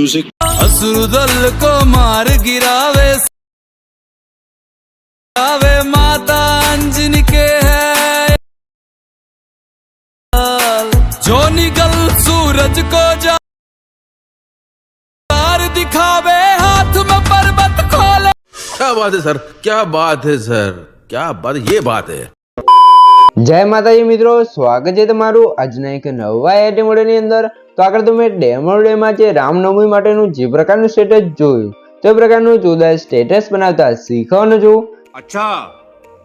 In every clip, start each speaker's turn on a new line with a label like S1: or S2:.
S1: music.
S2: असुरदल को मार गिरावे माता अंजनी के है जो निकल सूरज को जार दिखावे हाथ में पर्वत खोले।
S3: क्या बात है सर, क्या बात है सर, क्या बात, ये बात है।
S4: જય માતાજી મિત્રો, સ્વાગત છે તમારું આજના એક નવા આઈટમ વિડિયોની અંદર। તો આગળ તમે ડેમો વિડિયોમાં જે રામનવમી માટેનું જે પ્રકારનું સ્ટેટસ જોયું તે પ્રકારનું જોરદાર સ્ટેટસ બનાવતા શીખવાનું છું।
S3: अच्छा,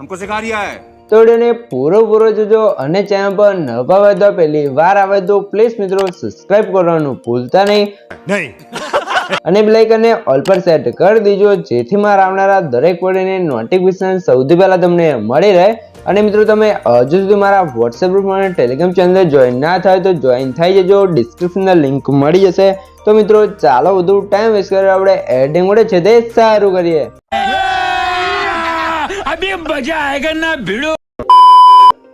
S3: हमको सिखा रिया है।
S4: તો વિડિયોને પૂરો જોજો અને ચેનલ પર નવા હોય તો પહેલી વાર આવે તો પ્લીઝ મિત્રો સબસ્ક્રાઇબ કરવાનું ભૂલતા નહીં અને બેલ આઇકનને ઓલ પર સેટ કરી દેજો જેથી મારા આવનારા દરેક વિડિયોની નોટિફિકેશન સૌથી પહેલા તમને મળી રહે। અને મિત્રો તમે હજુ સુધી મારા વોટ્સએપ ગ્રુપ અને ટેલિગ્રામ ચેનલ જોઈન ના થાય તો જોઈન થઈ જજો, ડિસ્ક્રિપ્શનમાં લિંક મળી જશે। તો મિત્રો ચાલો વધુ ટાઈમ વેસ્ટ કરે આપણે એડિટિંગ વડે છે તે સારું કરીએ।
S2: अभी मजा आएगा ना भिड़ो।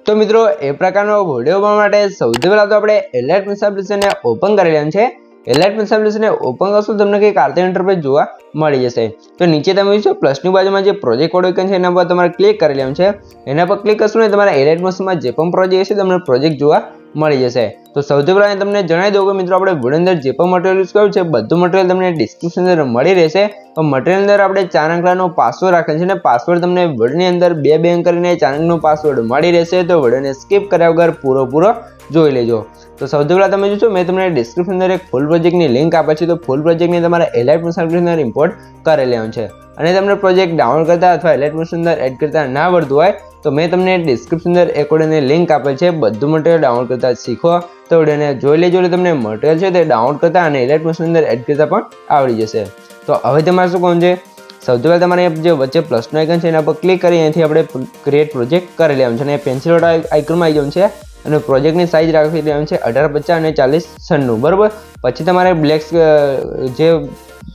S4: તો મિત્રો એ પ્રકારનો વિડિયો બનાવવા માટે સૌથી પહેલા તો આપણે એલાઇટ એપ્લિકેશનને ઓપન કરી લેવાનું છે। એલાઇટ એપ્લિકેશનને ઓપન કરશો તમને કંઈક આર્ટિકલ ઇન્ટરફેસ જોવા મળી જશે। તો નીચે તમે જોશો પ્લસની બાજુમાં જે પ્રોજેક્ટ કોડ આઇકન છે એના પર તમારે ક્લિક કરી લેવાનું છે। એના પર ક્લિક કરશો ને તમારા એલાઇટ મશીનમાં જે પણ પ્રોજેક્ટ છે તમને પ્રોજેક્ટ જોવા મળી જશે। તો સૌથી પહેલા તમને જણાવી દઉં કે મિત્રો આપણે વિડિયો અંદર જે પણ મટીરીયલ યુઝ કર્યું છે બધું મટીરીયલ તમને ડિસ્ક્રિપ્શન અંદર મળી રહેશે। તો મટીરીયલ અંદર આપણે 4 અંકનો પાસવર્ડ રાખેલ છે ને પાસવર્ડ તમને વિડિયોની અંદર 2 અંક કરીને 4 અંકનો પાસવર્ડ મળી રહેશે। તો વિડિયોને સ્કીપ કર્યા વગર પૂરો જોઈ લેજો। તો સૌથી પહેલા તમે જોશો મેં તમને ડિસ્ક્રિપ્શન અંદર એક ફૂલ પ્રોજેક્ટની લિંક આપી છે। તો ફૂલ પ્રોજેક્ટને તમારે એલાઇટ મશીન અંદર ઇમ્પોર્ટ કરી લેવાનું છે અને તમને પ્રોજેક્ટ ડાઉનલોડ કરતા અથવા એલાઇટ મશીન અંદર એડ કરતા ના આવડતું હોય તો મેં તમને ડિસ્ક્રિપ્શન અંદર એક વિડિયોની લિંક આપેલ છે બધું મટીરીયલ ડાઉનલોડ કરતા શીખો। તો વિડિયોને જોઈ લેજો એટલે તમને મટીરીયલ છે તે ડાઉનલોડ કરતા અને એલાઇટ મશીન અંદર એડ કરતા પણ આવડી જશે। તો હવે તમારે શું કરવાનું છે, સૌથી પહેલા તમારે જે વચ્ચે પ્લસનો આઇકન છે એના પર ક્લિક કરી અહીંથી આપણે ક્રિએટ પ્રોજેક્ટ કરી લેવાનું છે અને પેન્સિલ આઇકનમાં આવી જવાનું છે અને પ્રોજેક્ટની સાઇઝ રાખી લેવાનું છે 1850 અને 4096 બરાબર। પછી તમારે બ્લેક જે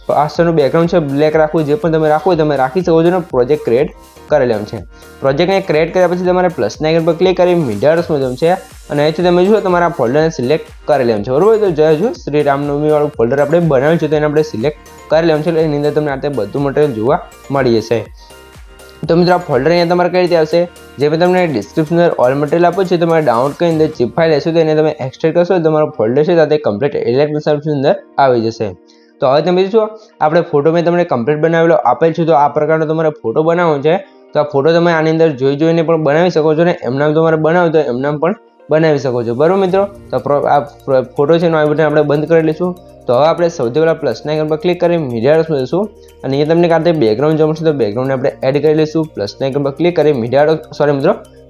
S4: પાછળનું બેકગ્રાઉન્ડ છે બ્લેક રાખવું, જે પણ તમે રાખવું તમે રાખી શકો છો ને પ્રોજેક્ટ ક્રિએટ કરી લેવાનું છે। પ્રોજેક્ટને ક્રિએટ કર્યા પછી તમારે પ્લસના આઇકન પર ક્લિક કરી મીડિયામાં જવાનું છે અને અહીંથી તમે જુઓ તમારા ફોલ્ડરને સિલેક્ટ કરી લેવાનું છે બરાબર। તો જો શ્રી રામનવમી વાળું ફોલ્ડર આપણે બનાવ્યું છે તો એને આપણે સિલેક્ટ કરી લેવાનું છે એટલે એની અંદર તમને આ બધું મટીરીયલ જોવા મળી જશે। તો મિત્રો આ ફોલ્ડર અહીંયા તમારે કઈ રીતે આવશે, જે મેં તમને ડિસ્ક્રિપ્શન અંદર ઓલ મટીરીયલ આપ્યું છે તમારે ડાઉનલોડ કરીને અંદર zip ફાઇલ લેશો તો એને તમે એક્સટ્રેક્ટ કરશો તો તમારો ફોલ્ડર છે તે કમ્પ્લીટ એલાઇટ મશીન અંદર આવી જશે। તો હવે તમે જોશો આપણે ફોટો મેં તમને કમ્પ્લીટ બનાવેલો આપેલ છે। તો આ પ્રકારનો તમારે ફોટો બનાવવાનો છે તો આ ફોટો તમે આની અંદર જોઈને પણ બનાવી શકો છો ને એમનામ તમારે બનાવો તો એમનામ પણ બનાવી શકો છો બરાબર મિત્રો। તો આ ફોટો છે એનો આ બટન આપણે બંધ કરી લઈશું। તો હવે આપણે સૌથી પહેલા પ્લસના આઇકન પર ક્લિક કરી મીડિયામાં જઈશું અને અહીંયા તમને કાંતે બેકગ્રાઉન્ડ જોવું છે તો બેકગ્રાઉન્ડને આપણે એડ કરી લઈશું। પ્લસના આઇકન પર ક્લિક કરી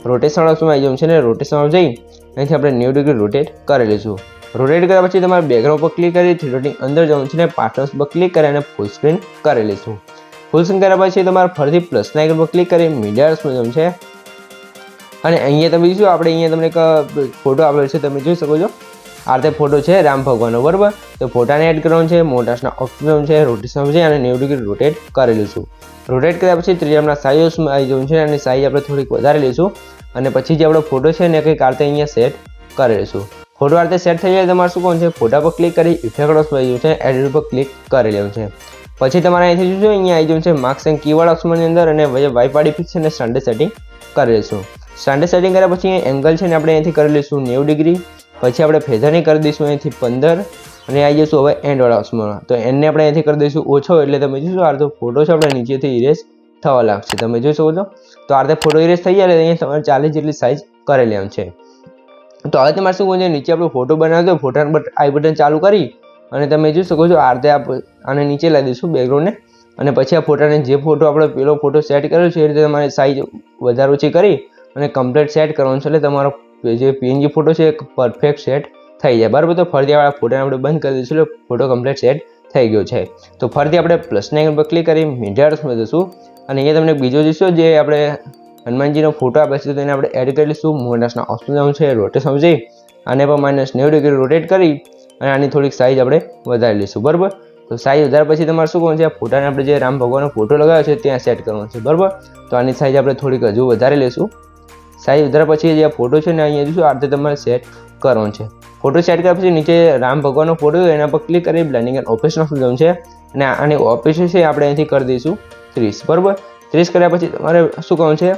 S4: રોટેશન ઓપ્શનમાં આવી જવું છે ને રોટેશનમાં જઈ અહીંથી આપણે 90 ડિગ્રી રોટેટ કરી લઈશું। રોટેટ કર્યા પછી તમારે બેકગ્રાઉન્ડ પર ક્લિક કરી 3D અંદર જવાનું છે ને પાર્ટનર્સ પર ક્લિક કરી અને ફૂલ સ્ક્રીન કરી લઈશું। ફૂલ સ્ક્રીન કર્યા પછી તમારે ફરીથી પ્લસના આઇકન પર ક્લિક કરી મીડિયામાં જવાનું છે અને અહીંયા તમે જોશો આપણે અહીંયા તમને એક ફોટો આપેલો છે તમે જોઈ શકો છો। આ રીતે ફોટો છે રામ ભગવાનનો બરાબર। તો ફોટાને એડ કરવાનું છે, મોટાસના ઓપ્શન છે, રોટેશન છે અને 90 ડિગ્રી રોટેટ કરી લઈશું। રોટેટ કર્યા પછી ત્રીજાના સાઇઝમાં આવી જવું છે અને સાઇઝ આપણે થોડીક વધારે લઈશું અને પછી જે આપણો ફોટો છે ને કંઈક આ રીતે અહીંયા સેટ કરી લઈશું। ફોટો આ રીતે સેટ થઈ જાય તમારે શું કરવાનું છે, ફોટા પર ક્લિક કરી ઇફેક્ટ ઓપ્શન આવી જવું છે, એડિટ પર ક્લિક કરી લેવાનું છે। પછી તમારે અહીંથી જોશો અહીંયા આવી જવું છે માર્ક્સ એન્ડ કીવર્ડ ઓપ્શનની અંદર અને વાઇપાડી ફિક્સ અને સ્ટાન્ડર્ડ સેટિંગ કરી લઈશું। સ્ટાન્ડર્ડ સેટિંગ કર્યા પછી એંગલ છે ને આપણે અહીંથી કરી લઈશું 90 ડિગ્રી। પછી આપણે ફેઝરની કરી દઈશું અહીંથી 15 અને આવી જઈશું હવે એન્ડવાળા ઓપ્શનમાં। તો એનને આપણે અહીંથી કરી દઈશું ઓછો એટલે તમે જોશો આ તો ફોટો છે આપણે નીચેથી ઇરેઝ થવા લાગશે તમે જોઈ શકો છો। તો આ રીતે ફોટો ઇરેઝ થઈ જાય એટલે અહીંયા તમારે 40 જેટલી સાઇઝ કરી લેવાનું છે। તો હવે તમારે શું કરવું છે, નીચે આપણો ફોટો બનાવ્યો તો ફોટાનું આઈ બટન ચાલુ કરી અને તમે જોઈ શકો છો આ રીતે આને નીચે લાવી દઈશું બેકગ્રાઉન્ડને અને પછી આ ફોટાને જે ફોટો આપણે પેલો ફોટો સેટ કર્યો છે એ રીતે તમારે સાઇઝ વધારે ઓછી કરી અને કમ્પ્લીટ સેટ કરવાનું છે એટલે તમારો જે PNG ફોટો છે એક પરફેક્ટ સેટ થઈ જાય બરાબર। તો ફરીથી આ ફોટાને આપણે બંધ કરી દઈશું એટલે ફોટો કમ્પ્લીટ સેટ થઈ ગયો છે। તો ફરીથી આપણે પ્લસના આઇકન પર ક્લિક કરી મીડિયામાં જઈશું અને અહીંયા તમને બીજો જોઈશું જે આપણે હનુમાનજીનો ફોટો આપે છે તો એને આપણે એડ કરી લઈશું। મોટાસના ઓપ્શન છે રોટેશન જઈ આને પણ -90 ડિગ્રી રોટેટ કરી અને આની થોડીક સાઇઝ આપણે વધારી લઈશું બરાબર। તો સાઇઝ વધારે પછી તમારે શું કરવાનું છે, આ ફોટાને આપણે જે રામ ભગવાનનો ફોટો લગાવ્યો છે ત્યાં સેટ કરવાનો છે બરાબર। તો આની સાઇઝ આપણે થોડીક હજુ વધારી લઈશું। સાઇઝ વધારે પછી જે ફોટો છે ને અહીંયા જોઈશું આ રીતે તમારે સેટ કરવાનો છે. ફોટો સેટ કર્યા પછી નીચે રામ ભગવાનનો ફોટો એના પર ક્લિક કરી બ્લેન્ડિંગ એન્ડ ઓપરેશન ઓપ્શન જવાનું છે અને આની ઓપરેશન છે આપણે અહીંથી કરી દઈશું 30 બરાબર. 30 કર્યા પછી તમારે શું કરવાનું છે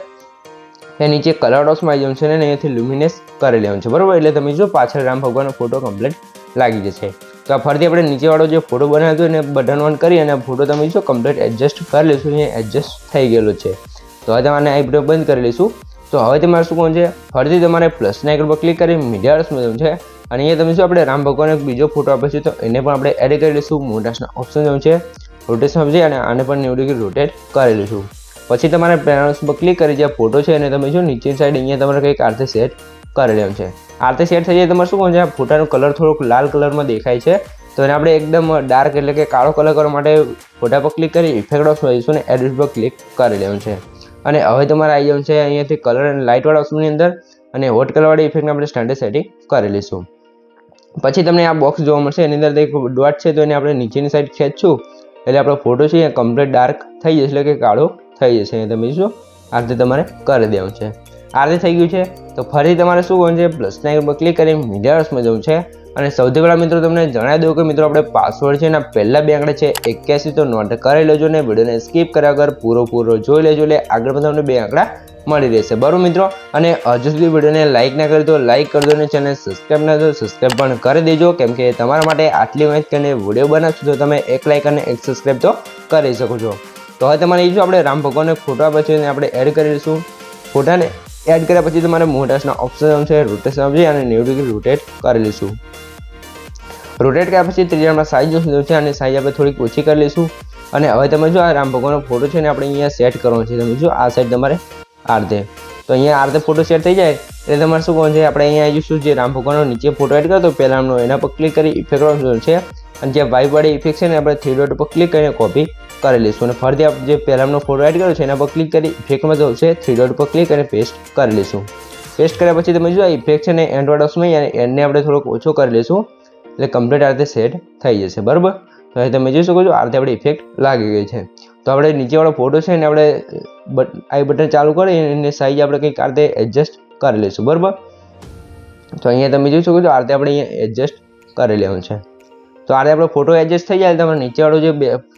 S4: એ નીચે કલર ડોટ્સમાં આવી જવાનું છે અને અહીંયાથી લ્યુમિનેસ કરી લેવાનું છે બરાબર. એટલે તમે જો પાછળ રામ ભગવાનનો ફોટો કમ્પ્લીટ લાગી જશે. તો આ ફરીથી આપણે નીચેવાળો જે ફોટો બનાવ્યો હતો એને બટન ઓન કરી અને ફોટો તમે જો કમ્પ્લીટ એડજસ્ટ કરી લઈશું. અહીંયા એડજસ્ટ થઈ ગયેલો છે. તો હવે તમારે આ વિડીયો બંધ કરી લઈશું. તો હવે તમારે શું કરવાનું છે ફરીથી તમારે પ્લસના આઇકન પર ક્લિક કરી મીડિયા જવાનું છે અને અહીંયા તમે શું આપણે રામ ભગવાનનો એક બીજો ફોટો આપે છે તો એને પણ આપણે એડ કરી લઈશું. મોટાસના ઓપ્શન જવાનું છે રોટેશન સમજી અને આને પણ 90 ડિગ્રી રોટેટ કરી લઈશું. પછી તમારે પેનલ્સ પર ક્લિક કરી જે ફોટો છે એને તમે જો નીચેની સાઈડ અહીંયા તમારે કંઈક આરતે સેટ કરી લેવાનું છે. આરતે સેટ થઈ જાય તમારે શું કરવાનું છે આ ફોટાનો કલર થોડોક લાલ કલરમાં દેખાય છે તો એને આપણે એકદમ ડાર્ક એટલે કે કાળો કલર કરવા માટે ફોટા પર ક્લિક કરી ઇફેક્ટ ઓપ્શન જઈશું અને એડિટ પર ક્લિક કરી લેવાનું છે. અને હવે તમારે આવી જવાનું છે અહીંયાથી કલર અને લાઇટવાળા ઓપ્શનની અંદર અને હોટ કલરવાળી ઇફેક્ટને આપણે સ્ટાન્ડર્ડ સેટિંગ કરી લઈશું. પછી તમને આ બોક્સ જોવા મળશે એની અંદર એક ડોટ છે તો એને આપણે નીચેની સાઈડ ખેંચશું એટલે આપણો ફોટો છે એ કમ્પ્લીટ ડાર્ક થઈ જશે એટલે કે કાળો થઈ જશે. અહીંયા તમે જો આ રીતે તમારે કરી દેવાનું છે. આ રીતે થઈ ગયું છે તો ફરી તમારે શું કરવાનું છે પ્લસના આઇકન પર ક્લિક કરી મીડિયાસમાં જવું છે અને સૌથી પહેલાં મિત્રો તમને જણાવી દઉં કે મિત્રો આપણે પાસવર્ડ છે એના પહેલાં બે આંકડા છે 81 તો નોટ કરી લેજો ને વિડીયોને સ્કીપ કર્યા વગર પૂરો જોઈ લેજો એટલે આગળ પણ તમને બે આંકડા મળી રહેશે બરાબર મિત્રો. અને હજુ સુધી વિડીયોને લાઇક ના કરી તો લાઇક કરી દો અને ચેનલ સબસ્ક્રાઈબ ના તો સબસ્ક્રાઈબ પણ કરી દેજો કેમ કે તમારા માટે આટલી મહેનત કરીને વિડીયો બનાવશો તો તમે એક લાઇક અને એક સબસ્ક્રાઈબ તો કરી શકો છો. તો હવે તમારે એ જો આપણે રામ ભગવાનનો ફોટો આપે છે એને આપણે એડ કરી દઈશું. ફોટાને એડ કર્યા પછી તમારે મોટાસના ઓપ્શન છે રોટેશન આપજે અને 90 ડિગ્રી રોટેટ કરી લઈશું. રોટેટ કર્યા પછી ત્રીજામાં સાઇઝ જોશું છે અને સાઇઝ આપણે થોડીક ઓછી કરી લઈશું. અને હવે તમે જો આ રામ ભગવાનનો ફોટો છે ને આપણે અહીંયા સેટ કરવાનો છે. તમે જો આ સાઈડ તમારે આરતે તો અહીંયા આરતે ફોટો સેટ થઈ જાય એટલે તમારે શું કરવાનું છે આપણે અહીંયા આવી જઈશું જે રામ ભગવાનનો નીચે ફોટો એડ કરતો પહેલાંનો એના પર ક્લિક કરી ઇફેક્ટ ઓપ્શન છે અને જે વાઇબવાળી ઇફેક્ટ છે ને આપણે 3 ડોટ પર ક્લિક કરીને કોપી કરી લઈશું. અને ફરીથી આપણે જે પહેલાંનો ફોટો એડ કર્યો છે એના પર ક્લિક કરી ઇફેક્ટમાં જવું છે 3 ડોટ પર ક્લિક કરીને પેસ્ટ કરી લઈશું. પેસ્ટ કર્યા પછી તમે જો આ ઇફેક્ટ છે ને એન્ડ વર્ડ્સમાં અને એન્ડને આપણે થોડોક ઓછો કરી લઈશું એટલે કમ્પ્લીટ આ રીતે સેટ થઈ જશે બરાબર. તો હવે તમે જોઈ શકો છો આ રીતે આપણે ઇફેક્ટ લાગી ગઈ છે. તો આપણે નીચેવાળો ફોટો છે ને આપણે આઈ બટન ચાલુ કરી એને સાઈઝ આપણે કંઈક આ રીતે એડજસ્ટ કરી લઈશું બરાબર. તો અહીંયા તમે જોઈ શકો છો આ રીતે આપણે અહીંયા એડજસ્ટ કરી લેવાનું છે. તો આ રીતે આપણો ફોટો એડજસ્ટ થઈ જાય તમારે નીચેવાળો જે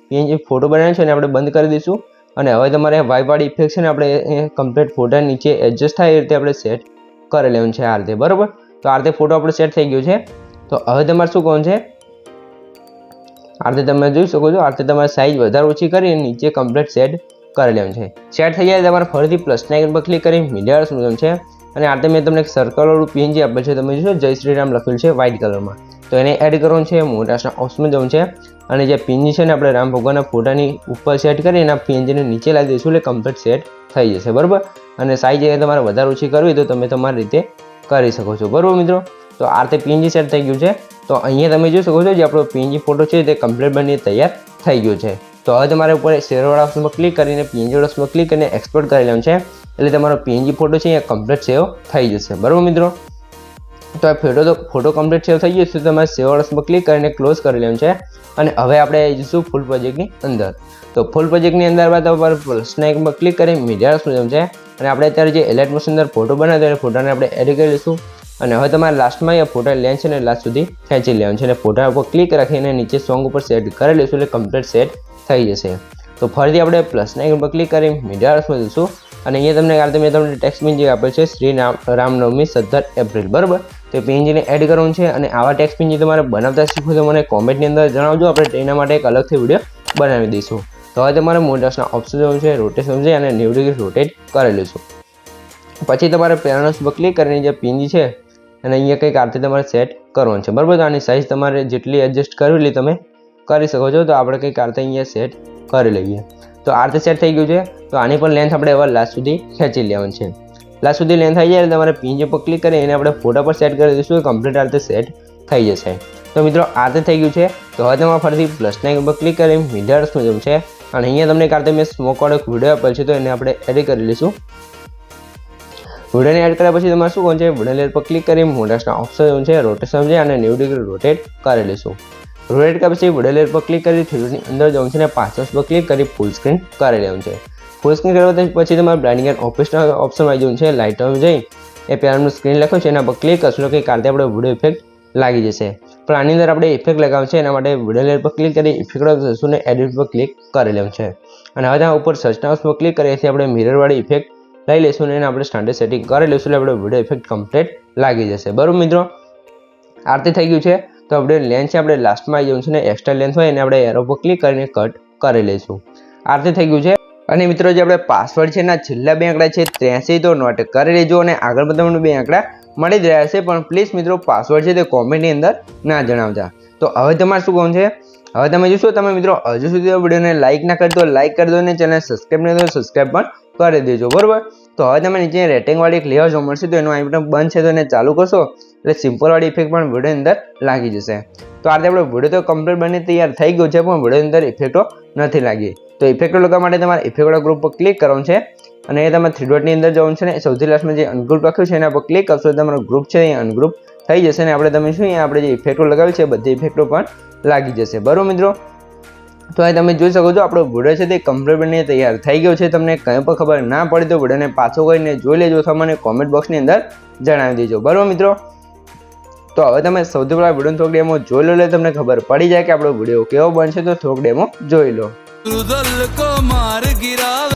S4: પીએનજી ફોટો બનાવ્યો છે ને આપણે બંધ કરી દઈશું અને હવે તમારે વાઇબવાળી ઇફેક્ટ છે ને આપણે કમ્પ્લીટ ફોટા નીચે એડજસ્ટ થાય એ રીતે આપણે સેટ કરી લેવાનું છે આ રીતે બરાબર. તો આ રીતે ફોટો આપણો સેટ થઈ ગયો છે. તો હવે તમારે શું કરવાનું છે આ રીતે તમે જોઈ શકો છો આ રીતે તમારે સાઇઝ વધારે ઓછી કરી નીચે કમ્પ્લીટ સેટ કરી લેવાનું છે. સેટ થઈ જાય તમારે ફરીથી પ્લસના આઇકન પર ક્લિક કરી મીડિયા જવાનું છે અને આ રીતે મેં તમને એક સર્કલવાળું પીએનજી આપેલ છે તમે જોશો જય શ્રી રામ લખેલું છે વ્હાઇટ કલરમાં તો એને એડ કરવાનું છે. મોટાસના ઓપ્શનમાં જવાનું છે અને જે પીએનજી છે ને આપણે રામ ભગવાનના ફોટાની ઉપર સેટ કરી એના પીએનજીને નીચે લાવી દઈશું એટલે કમ્પ્લીટ સેટ થઈ જશે બરાબર. અને સાઇઝ તમારે વધારે ઓછી કરવી તો તમે તમારી રીતે કરી શકો છો બરાબર મિત્રો. તો આ રીતે પીએનજી સેટ થઈ ગયું છે. તો અહીંયા તમે જોઈ શકો છો જે આપણો પીએનજી ફોટો છે તે કમ્પ્લીટ બની તૈયાર થઈ ગયો છે. તો હવે તમારે ઉપર શેરવાળા ઓપ્શન પર ક્લિક કરીને પીએનજી ઓપ્શન પર ક્લિક કરીને એક્સપોર્ટ કરી લેવાનું છે એટલે તમારો પીએનજી ફોટો છે એ કમ્પ્લીટ સેવ થઈ જશે બરાબર મિત્રો. તો આ ફોટો કમ્પ્લીટ સેવ થઈ જશે તો તમારે સેવ ઓપ્શન પર ક્લિક કરીને ક્લોઝ કરી લેવાનું છે. અને હવે આપણે જઈશું ફૂલ પ્રોજેક્ટની અંદર. તો ફૂલ પ્રોજેક્ટની અંદર બાદ તમારે પ્લસના આઇકન પર ક્લિક કરી મીડિયા ઓપ્શન છે અને આપણે અત્યારે જે એલાઇટ મોશન અંદર ફોટો બનાવ્યો એ ફોટાને આપણે એડ કરી લઈશું. અને હવે તમારે લાસ્ટમાં એ ફોટા લેન્સ છે ને લાસ્ટ સુધી ખેંચી લેવાનું છે અને ફોટા ઉપર ક્લિક રાખીને નીચે સોંગ ઉપર સેટ કરી લઈશું એટલે કમ્પ્લીટ સેટ થઈ જશે. તો ફરીથી આપણે પ્લસના આઇકન પર ક્લિક કરી મીડિયા ઓપ્શન જઈશું અને અહીંયા તમને આ મેં તમને ટેક્સ્ટ પીએનજી આપેલ છે શ્રી રામનવમી 17 એપ્રિલ બરાબર. તો પીએનજીને એડ કરવાનું છે અને આવા ટેક્સ્ટ પીએનજી તમારે બનાવતા શીખો તો મને કોમેન્ટની અંદર જણાવજો આપણે એના માટે એક અલગથી વિડીયો બનાવી દઈશું. તો હવે તમારે મોટાસના ઓપ્શન જવાનું છે રોટેશન છે અને 90 ડિગ્રી રોટેટ કરી લઈશું. પછી તમારે પેનલ્સ પર ક્લિક કરીને જે પીએનજી છે અને અહીંયા કંઈક આ રીતે તમારે સેટ કરવાનું છે બરાબર. તો આની સાઇઝ તમારે જેટલી એડજસ્ટ કરવી એટલી તમે કરી શકો છો. તો આપણે કંઈક આ રીતે અહીંયા સેટ કરી લઈએ. તો આ રીતે સેટ થઈ ગયું છે. તો આની પણ લેન્થ આપણે હવે લાસ્ટ સુધી ખેંચી લેવાનું છે. લાસ્ટ સુધી લેન્થ થઈ જાય એટલે તમારે પીએનજી પર ક્લિક કરી એને આપણે ફોટા પર સેટ કરી દઈશું કમ્પ્લીટ આ રીતે સેટ થઈ જશે. તો મિત્રો આ રીતે થઈ ગયું છે. તો હવે તમારે ફરીથી પ્લસના આઇકન પર ક્લિક કરી મીડિયાસમાં જવું છે અને અહીંયા તમને એક આ રીતે મેં સ્મોકવાળો એક વિડીયો આપેલ છે તો એને આપણે એડ કરી લઈશું. વિડીયોને એડ કર્યા પછી તમારે શું કરવાનું છે વિડીયો લેયર પર ક્લિક કરી મોટાસના ઓપ્શન છે રોટેશન છે અને 90 ડિગ્રી રોટેટ કરી લઈશું. રોટેટ કર્યા પછી વિડીયો લેયર પર ક્લિક કરી થ્રીડની અંદર જવાનું છે અને 5 પર ક્લિક કરી ફૂલ સ્ક્રીન કરી લેવાનું છે. ફૂલ સ્ક્રીન કરવા પછી તમારે બ્લાઇન્ડિંગ એન્ડ ઓપરેશન ઓપ્શન આવી જવાનું છે લાઇટમાં જઈ એ પહેલાંનું સ્ક્રીન લખ્યું છે એના પર ક્લિક કરશો કે કારતે આપણે વિડીયો ઇફેક્ટ લાગી જશે. પણ આની અંદર આપણે ઇફેક્ટ લગાવવું છે એના માટે વિડીયો લેયર પર ક્લિક કરી ઇફેક્ટ જશું ને એડિટ પર ક્લિક કરી લેવું છે. અને હવે ત્યાં ઉપર સર્ચ હાઉસ પર ક્લિક કરીએ છીએ આપણે મિરરવાળી ઇફેક્ટ લઈ લઈશું ને એને આપણે સ્ટાન્ડર્ડ સેટિંગ કરી લઈશું એટલે આપણે વિડીયો ઇફેક્ટ કમ્પ્લીટ લાગી જશે. બરાબર મિત્રો, આરતી થઈ ગયું છે. તો આપણે લેન્સ છે આપણે લાસ્ટમાં આવી જવું છે ને એક્સ્ટ્રા લેન્સ હોય એને આપણે એરો પર ક્લિક કરીને કટ કરી લઈશું. આરતી થઈ ગયું છે. અને મિત્રો જે આપણે પાસવર્ડ છે એના છેલ્લા 2 આંકડા છે 83 તો નોટ કરી લેજો અને આગળ પણ તમને 2 આંકડા મળી જ રહ્યા છે. પણ પ્લીઝ મિત્રો પાસવર્ડ છે તે કોમેન્ટની અંદર ના જણાવતા. તો હવે તમારે શું કહું છે, હવે તમે જોશો તમે મિત્રો હજુ સુધી વિડીયોને લાઇક ના કરી તો લાઇક કરી દો અને ચેનલ સબસ્ક્રાઈબ નહીં તો સબસ્ક્રાઈબ પણ કરી દેજો. બરાબર, તો હવે તમે નીચે રેટિંગવાળી એક લેયર જોવા મળશે તો એનું આઈ બટન બંધ છે તો એને ચાલુ કરશો એટલે સિમ્પલવાળી ઇફેક્ટ પણ વિડીયો અંદર લાગી જશે. તો આ રીતે આપણો વિડીયો તો કમ્પ્લીટ બની તૈયાર થઈ ગયો છે પણ વિડીયો અંદર ઇફેક્ટો નથી લાગી. તો ઇફેક્ટો લગાવવા માટે તમારે ઇફેક્ટવાળા ગ્રુપ પર ક્લિક કરવાનું છે અને એ તમે 3 ડોટની અંદર જવાનું છે ને સૌથી લાસ્ટમાં જે અનગ્રુપ લખ્યું છે એના પર ક્લિક કરશો તમારો ગ્રુપ છે એ અનગ્રુપ થઈ જશે ને આપણે તમે શું અહીંયા આપણે જે ઇફેક્ટો લગાવી છે બધી ઇફેક્ટો પણ લાગી જશે. બરાબર મિત્રો, તો અહીં તમે જોઈ શકો છો આપણો વિડીયો છે તે કમ્પ્લીટ બનીને તૈયાર થઈ ગયો છે. તમને કંઈ પણ ખબર ના પડી તો વિડીયોને પાછો કરીને જોઈ લેજો અથવા મને કોમેન્ટ બોક્સની અંદર જણાવી દેજો. બરાબર મિત્રો, તો હવે તમે સૌથી પહેલાં વિડીયો થોડોક ડેમો જોઈ લો એટલે તમને ખબર પડી જાય કે આપણો વિડીયો કેવો બનશે. તો થોડોક ડેમો જોઈ લો.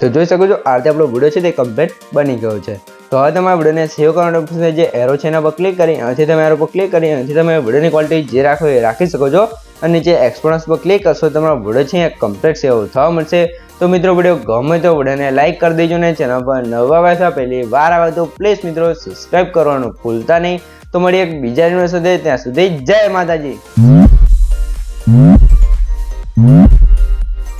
S4: તો જોઈ શકો છો આ રીતે આપણો વિડીયો છે તે કમ્પ્લીટ બની ગયો છે. તો હવે તમારા વિડીયોને સેવ કરવાનો જે એરો છે એના પર ક્લિક કરી અહીંથી તમે એરો પર ક્લિક કરી અહીંથી તમે વિડીયોની ક્વોલિટી જે રાખો એ રાખી શકો છો અને નીચે એક્સપોર્ટન્સ પર ક્લિક કરશો તમારો વિડીયો છે એ કમ્પ્લીટ સેવ થવા મળશે. તો મિત્રો વિડીયો ગમે તો વિડીયોને લાઇક કરી દેજો ને ચેનલ પર નવા આવ્યા છો પહેલી વાર આવે તો પ્લીઝ મિત્રો સબસ્ક્રાઈબ કરવાનું ભૂલતા નહીં. તો મળીએ એક બીજા વિડીયો સાથે, ત્યાં સુધી જય માતાજી.